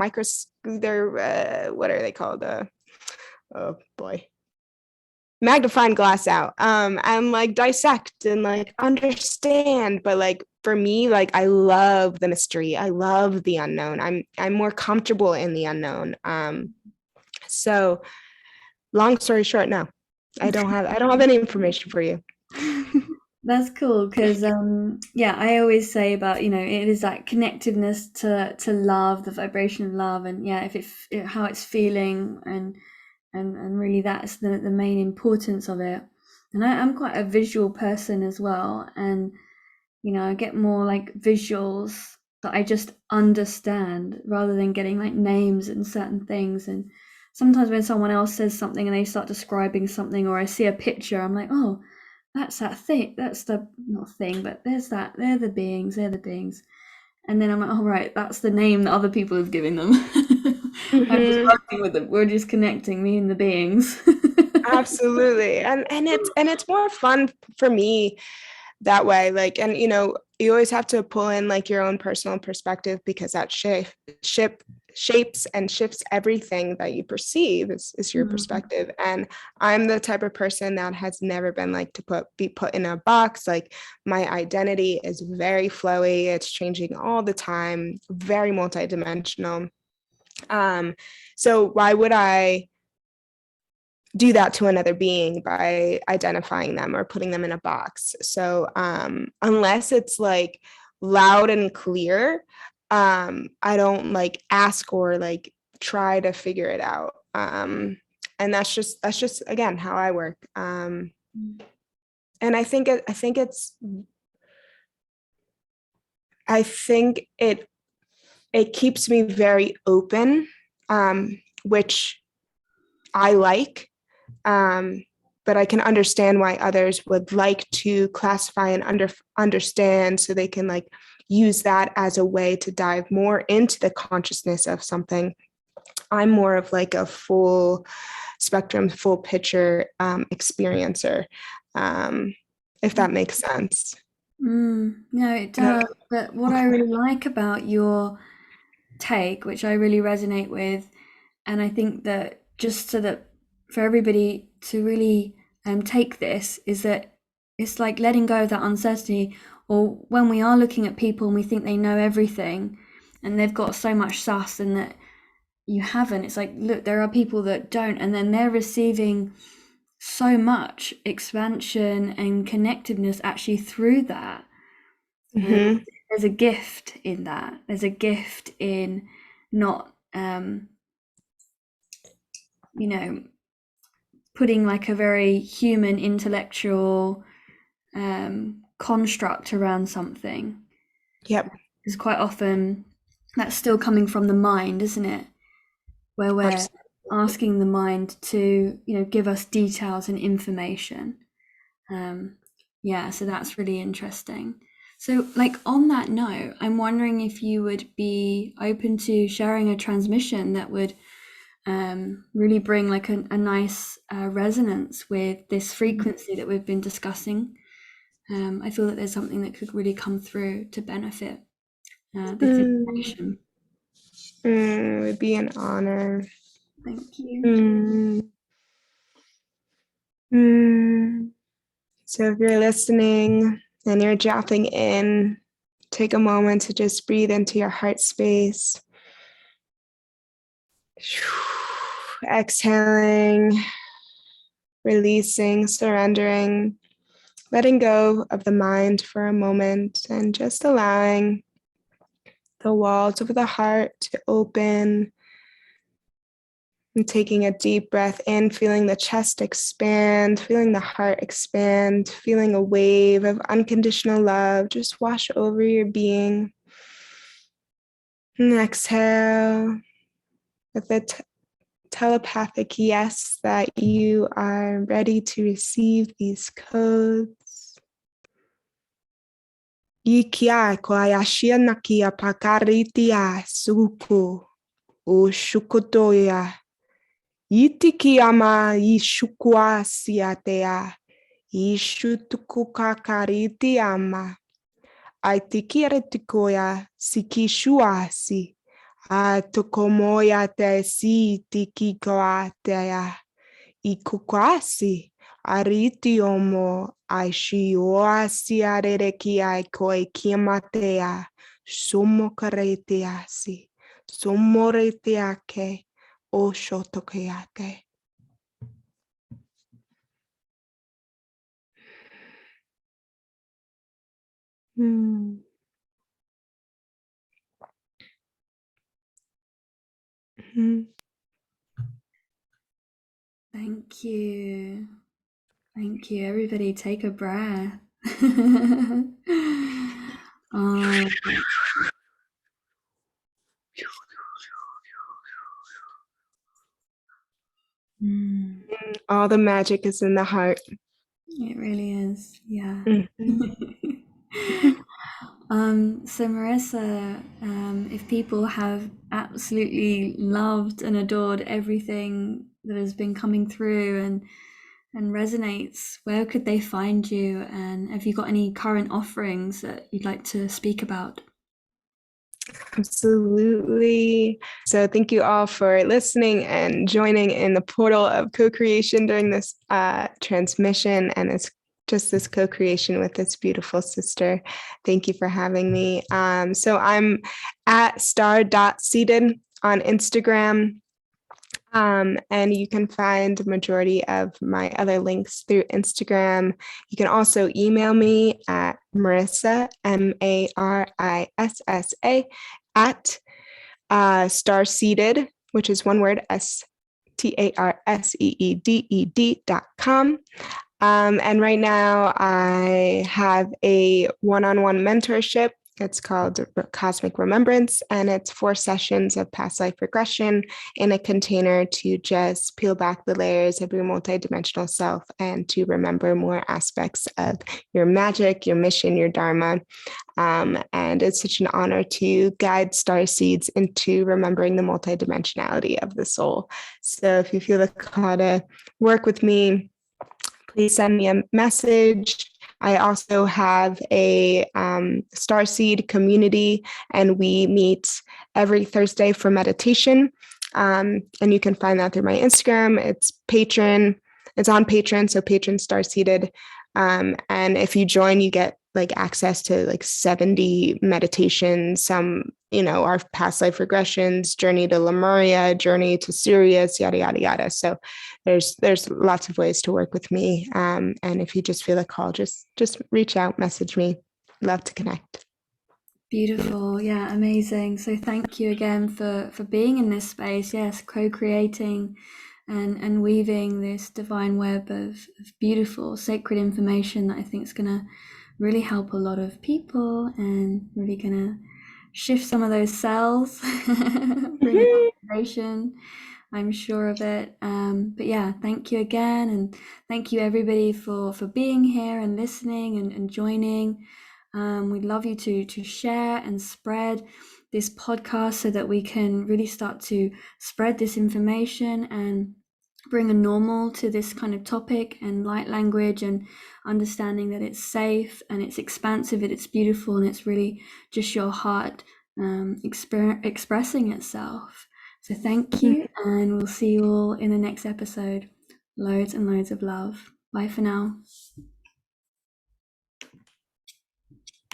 what are they called? Oh boy. Magnifying glass out and like dissect and like understand. But like for me, like I love the mystery. I love the unknown. I'm more comfortable in the unknown. So long story short, no. I don't have any information for you. That's cool because I always say about it is that connectiveness to love, the vibration of love, and if how it's feeling, and really that's the main importance of it. And I'm quite a visual person as well, and I get more like visuals that I just understand rather than getting like names and certain things. And sometimes when someone else says something and they start describing something, or I see a picture, I'm like, oh, that's that thing, that's the not thing, but there's that, they're the beings. And then I'm like, oh right, that's the name that other people have given them. I'm just working with them, we're just connecting, me and the beings. Absolutely. And it's more fun for me that way. Like, and you always have to pull in like your own personal perspective, because that shapes and shifts everything that you perceive is your perspective. And I'm the type of person that has never been like to be put in a box. Like my identity is very flowy. It's changing all the time, very multidimensional. So why would I do that to another being by identifying them or putting them in a box? So unless it's like loud and clear, I don't like ask or like try to figure it out. And that's just again how I work. And I think it keeps me very open, which I like. But I can understand why others would like to classify and understand so they can like use that as a way to dive more into the consciousness of something. I'm more of like a full spectrum, full picture experiencer, if that makes sense. No, it does. But what I really like about your take, which I really resonate with, and I think that just so that for everybody to really take this, is that it's like letting go of that uncertainty, or when we are looking at people and we think they know everything and they've got so much sus and that you haven't, it's like, look, there are people that don't, and then they're receiving so much expansion and connectiveness actually through that. Mm-hmm. There's a gift in that. There's a gift in not putting like a very human intellectual construct around something. Yep. Because quite often that's still coming from the mind, isn't it? Where we're Absolutely. asking the mind to, give us details and information. So that's really interesting. So, like, on that note, I'm wondering if you would be open to sharing a transmission that would really bring like a nice resonance with this frequency that we've been discussing. I feel that there's something that could really come through to benefit this information. It would be an honor. Thank you. So if you're listening and you're dropping in, take a moment to just breathe into your heart space. Exhaling, releasing, surrendering, letting go of the mind for a moment and just allowing the walls of the heart to open. And taking a deep breath in, feeling the chest expand, feeling the heart expand, feeling a wave of unconditional love just wash over your being. And exhale with a telepathic yes that you are ready to receive these codes. Ikia koayashia nakia pakaritia suku o shukotoya. Itikiyama ishukwa siatea, ishutukukakariti ama, aitikieretikoya sikishuasi, atokomoya te si tikikoatea, ikukwasi, aritiomo, aishioasi arerekia koekimatea, sumokareteasi, sumoreteake, Oshotokeake. Mm-hmm. Thank you. Thank you. Everybody take a breath. All the magic is in the heart. It really is, yeah. Mm-hmm. So Marissa, if people have absolutely loved and adored everything that has been coming through and resonates, where could they find you? And have you got any current offerings that you'd like to speak about? Absolutely. So thank you all for listening and joining in the portal of co-creation during this transmission, and it's just this co-creation with this beautiful sister. Thank you for having me. So I'm at star.seeded on Instagram. And you can find the majority of my other links through Instagram. You can also email me at Marissa, Marissa, at StarSeeded, which is one word, StarSeeded.com. And right now I have a one-on-one mentorship. It's called Cosmic Remembrance, and it's 4 sessions of past life regression in a container to just peel back the layers of your multidimensional self and to remember more aspects of your magic, your mission, your dharma. And it's such an honor to guide starseeds into remembering the multidimensionality of the soul. So if you feel the call to work with me, please send me a message. I also have a Starseed community, and we meet every Thursday for meditation. And you can find that through my Instagram. It's Patreon. It's on Patreon, so Patreon Starseeded. And if you join, you get like access to like 70 meditations, some, our past life regressions, journey to Lemuria, journey to Sirius, yada, yada, yada. So there's lots of ways to work with me. And if you just feel a call, just reach out, message me. Love to connect. Beautiful. Yeah, amazing. So thank you again for being in this space. Yes, co-creating and weaving this divine web of beautiful sacred information that I think is going to really help a lot of people and really going to shift some of those cells, bring about vibration. I'm sure of it. But yeah, thank you again, and thank you everybody for being here and listening and joining. We'd love you to share and spread this podcast so that we can really start to spread this information and bring a normal to this kind of topic and light language, and understanding that it's safe and it's expansive and it's beautiful and it's really just your heart expressing itself. So thank you, and we'll see you all in the next episode. Loads and loads of love. Bye for now.